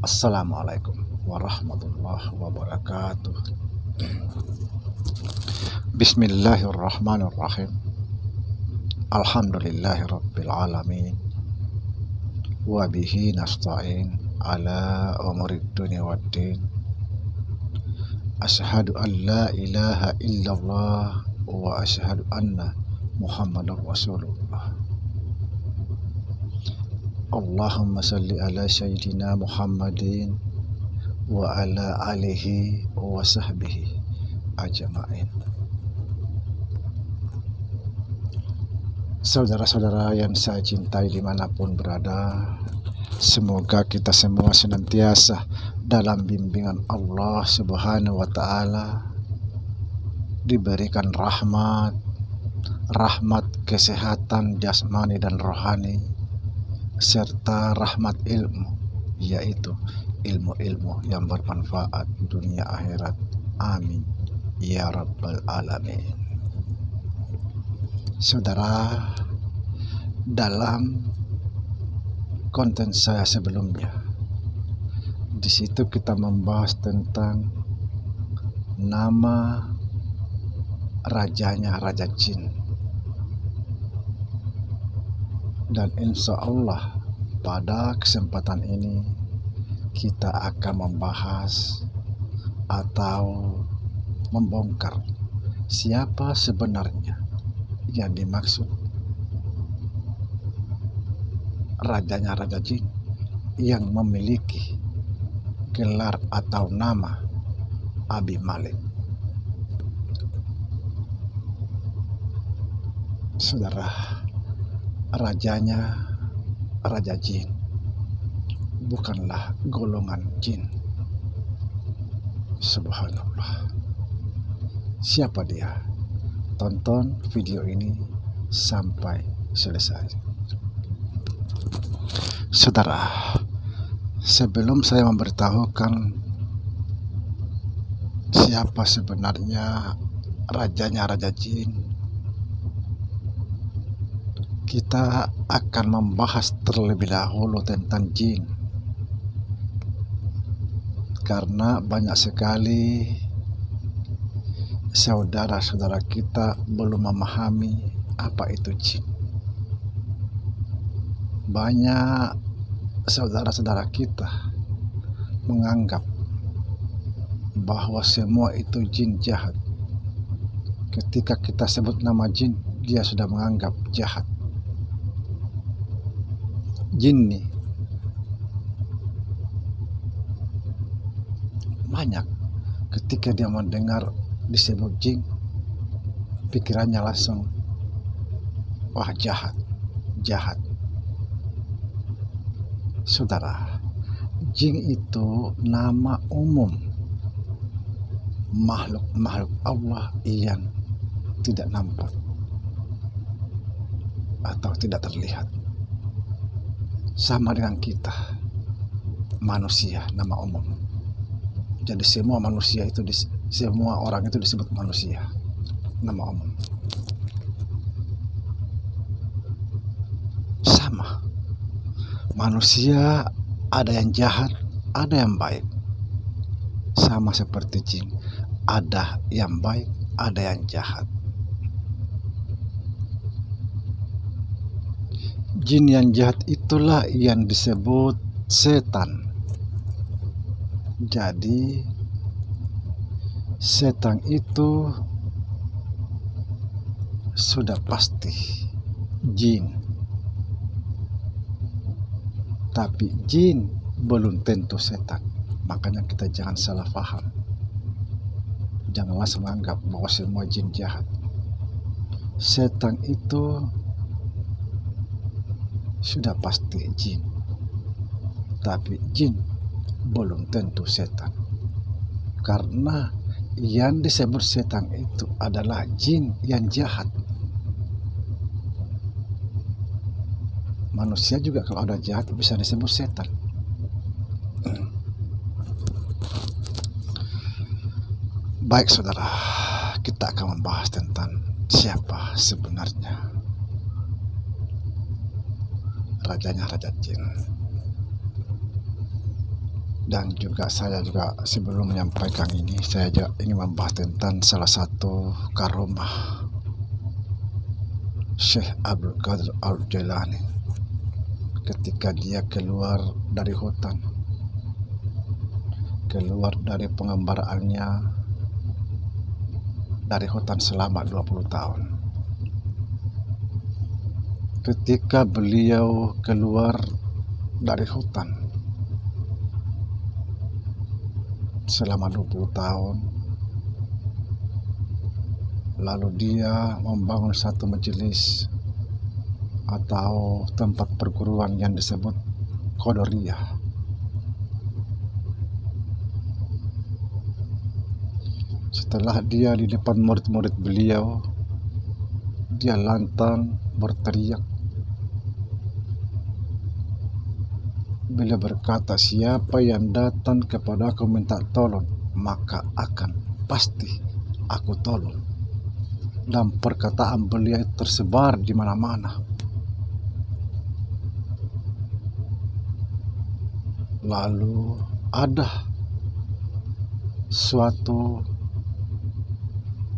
Assalamualaikum warahmatullahi wabarakatuh. Bismillahirrahmanirrahim. Alhamdulillahirabbil alamin. Wa bihi nasta'in ala umurid dunya waddin. Asyhadu an la ilaha illallah wa asyhadu anna Muhammadar Rasulullah. Allahumma salli ala sayyidina Muhammadin wa ala alihi wa sahbihi ajma'in. Saudara-saudara yang saya cintai dimanapun berada, semoga kita semua senantiasa dalam bimbingan Allah Subhanahu wa Ta'ala, diberikan rahmat kesehatan jasmani dan rohani, serta rahmat ilmu, yaitu ilmu-ilmu yang bermanfaat dunia akhirat. Amin ya rabbal alamin. Saudara, dalam konten saya sebelumnya, di situ kita membahas tentang nama rajanya, Raja Jin. Dan insya Allah pada kesempatan ini kita akan membahas atau membongkar siapa sebenarnya yang dimaksud rajanya Raja Jin yang memiliki gelar atau nama Abi Malik. Saudara, rajanya Raja Jin bukanlah golongan jin. Subhanallah. Siapa dia? Tonton video ini sampai selesai. Saudara, sebelum saya memberitahukan siapa sebenarnya rajanya Raja Jin, kita akan membahas terlebih dahulu tentang jin, karena banyak sekali saudara-saudara kita belum memahami apa itu jin. Banyak saudara-saudara kita menganggap bahwa semua itu jin jahat. Ketika kita sebut nama jin, dia sudah menganggap jahat. Jin nih banyak, ketika dia mendengar disebut jin, pikirannya langsung, wah jahat. Saudara, jin itu nama umum makhluk Allah yang tidak nampak atau tidak terlihat. Sama dengan kita manusia, nama umum. Jadi semua manusia itu, semua orang itu disebut manusia, nama umum. Sama, manusia ada yang jahat, ada yang baik. Sama seperti jin, ada yang baik, ada yang jahat. Jin yang jahat itulah yang disebut setan. Jadi setan itu sudah pasti jin. Tapi jin belum tentu setan. Makanya kita jangan salah paham. Jangan langsung menganggap bahwa semua jin jahat. Setan itu sudah pasti jin, tapi jin belum tentu setan, karena yang disebut setan itu adalah jin yang jahat. Manusia juga kalau ada jahat bisa disebut setan. Baik saudara, kita akan membahas tentang siapa sebenarnya rajanya Raja Jin. Dan juga saya juga sebelum menyampaikan ini, saya juga ingin membahas tentang salah satu karomah Syekh Abdul Qadir Al-Jailani ketika dia keluar dari hutan, keluar dari pengembaraannya dari hutan selama 20 tahun. Ketika beliau keluar dari hutan selama 20 tahun, lalu dia membangun satu majelis atau tempat perguruan yang disebut Qadariyah. Setelah dia di depan murid-murid beliau, dia lantang berteriak. Beliau berkata, siapa yang datang kepada aku minta tolong, maka akan pasti aku tolong. Dan perkataan beliau tersebar di mana-mana. Lalu ada suatu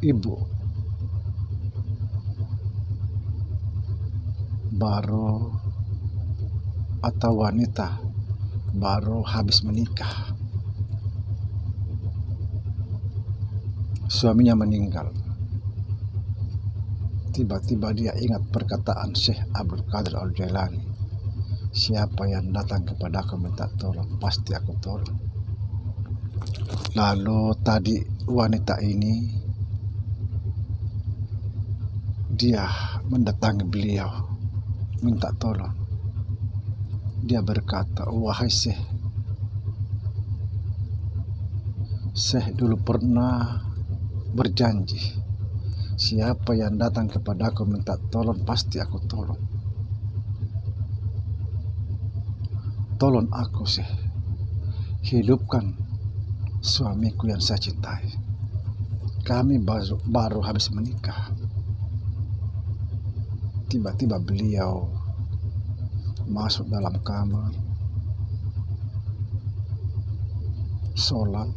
ibu baru atau wanita baru habis menikah, suaminya meninggal. Tiba-tiba dia ingat perkataan Syekh Abdul Qadir Al-Jailani, siapa yang datang kepada aku minta tolong, pasti aku tolong. Lalu tadi wanita ini dia mendatangi beliau minta tolong. Dia berkata, wahai Syekh, Syekh dulu pernah berjanji, siapa yang datang kepada aku minta tolong, pasti aku tolong. Tolong aku, Syekh, hidupkan suamiku yang saya cintai. Kami baru habis menikah. Tiba-tiba beliau masuk dalam kamar, sholat,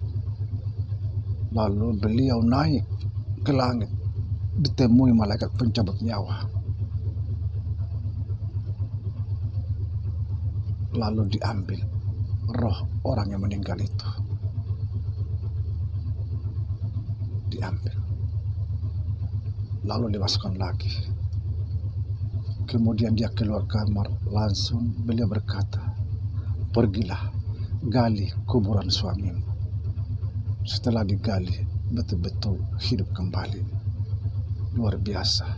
lalu beliau naik ke langit, ditemui malaikat pencabut nyawa. Lalu diambil roh orang yang meninggal itu. Diambil. Lalu dimasukkan lagi. Kemudian dia keluar kamar, langsung beliau berkata, pergilah, gali kuburan suamimu. Setelah digali, betul-betul hidup kembali. Luar biasa.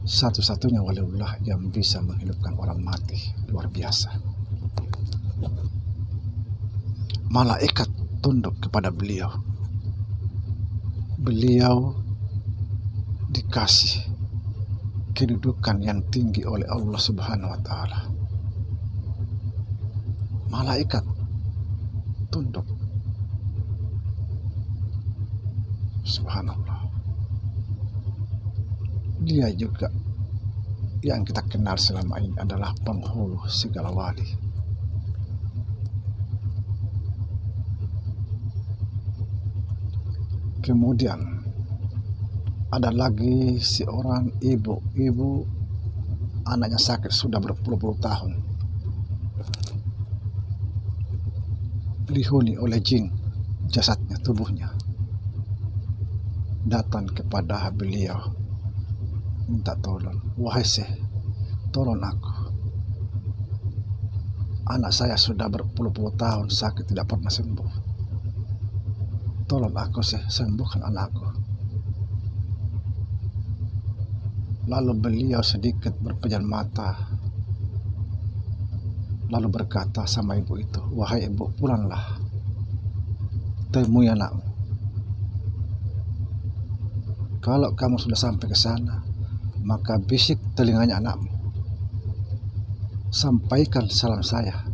Satu-satunya waliullah yang bisa menghidupkan orang mati. Luar biasa. Malaikat tunduk kepada beliau. Beliau dikasih kedudukan yang tinggi oleh Allah Subhanahu wa Ta'ala. Malaikat tunduk. Subhanallah. Dia juga yang kita kenal selama ini adalah penghulu segala wali. Kemudian ada lagi seorang ibu anaknya sakit sudah berpuluh-puluh tahun, dihuni oleh jin jasadnya, tubuhnya. Datang kepada beliau minta tolong, wahai Syekh, tolong aku, anak saya sudah berpuluh-puluh tahun sakit tidak pernah sembuh. Tolong aku, Syekh, sembuhkan anakku. Lalu beliau sedikit berpejam mata, lalu berkata sama ibu itu, wahai ibu, pulanglah, temui anakmu. Kalau kamu sudah sampai ke sana, maka bisik telinganya anakmu, sampaikan salam saya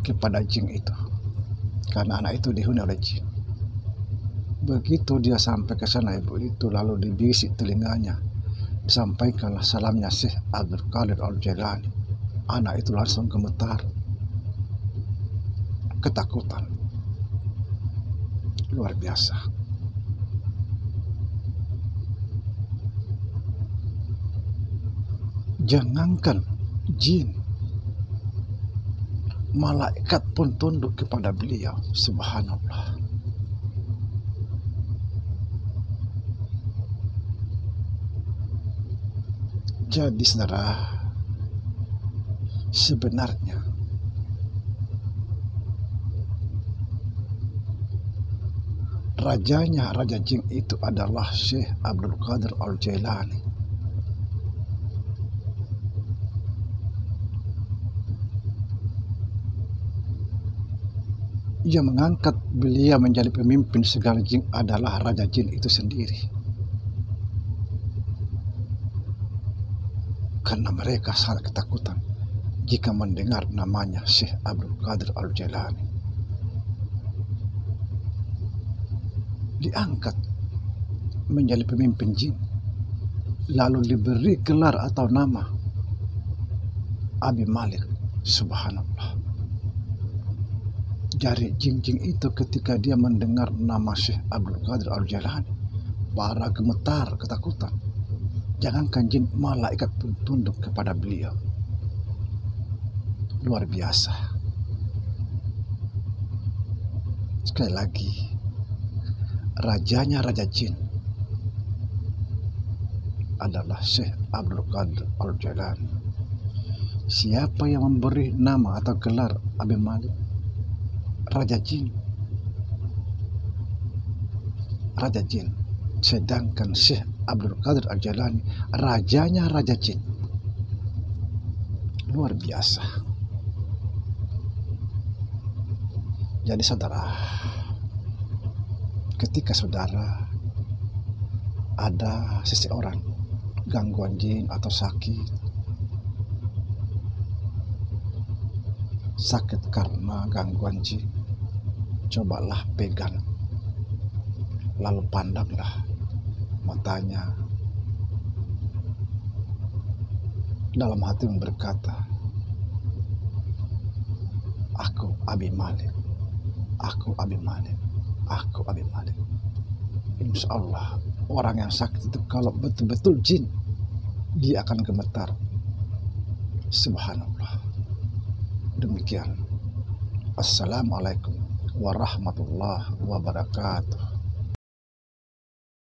kepada jin itu, karena anak itu dihuni oleh jin. Begitu dia sampai ke sana, ibu itu lalu dibisik telinganya, Disampaikanlah salamnya Syekh Abdul Qadir Al-Jailani. Anak itu langsung gemetar, ketakutan. Luar biasa. Jangankan jin, malaikat pun tunduk kepada beliau. Subhanallah. Jadi saudara, sebenarnya rajanya Raja Jin itu adalah Syekh Abdul Qadir Al-Jailani. Yang mengangkat beliau menjadi pemimpin segala jin adalah Raja Jin itu sendiri. Karena mereka sangat ketakutan jika mendengar namanya Syekh Abdul Qadir Al-Jailani. Diangkat menjadi pemimpin jin, lalu diberi gelar atau nama Abi Malik. Subhanallah. Dari jin-jin itu ketika dia mendengar nama Syekh Abdul Qadir Al-Jailani, para gemetar ketakutan. Jangankan jin, malaikat pun tunduk kepada beliau. Luar biasa. Sekali lagi, rajanya Raja Jin adalah Syekh Abdul Qadir Al-Jailani. Siapa yang memberi nama atau gelar Abi Malik? Raja Jin. Raja Jin. Sedangkan Syekh Abdul Qadir Al-Jailani rajanya Raja Jin. Luar biasa. Jadi saudara, ketika saudara ada seseorang gangguan jin atau sakit karena gangguan jin, cobalah pegang, lalu pandanglah matanya. Dalam hati berkata, aku Abi Malik, aku Abi Malik, aku Abi Malik. Insya Allah orang yang sakit itu kalau betul-betul jin, dia akan gemetar. Subhanallah. Demikian. Assalamualaikum warahmatullahi wabarakatuh.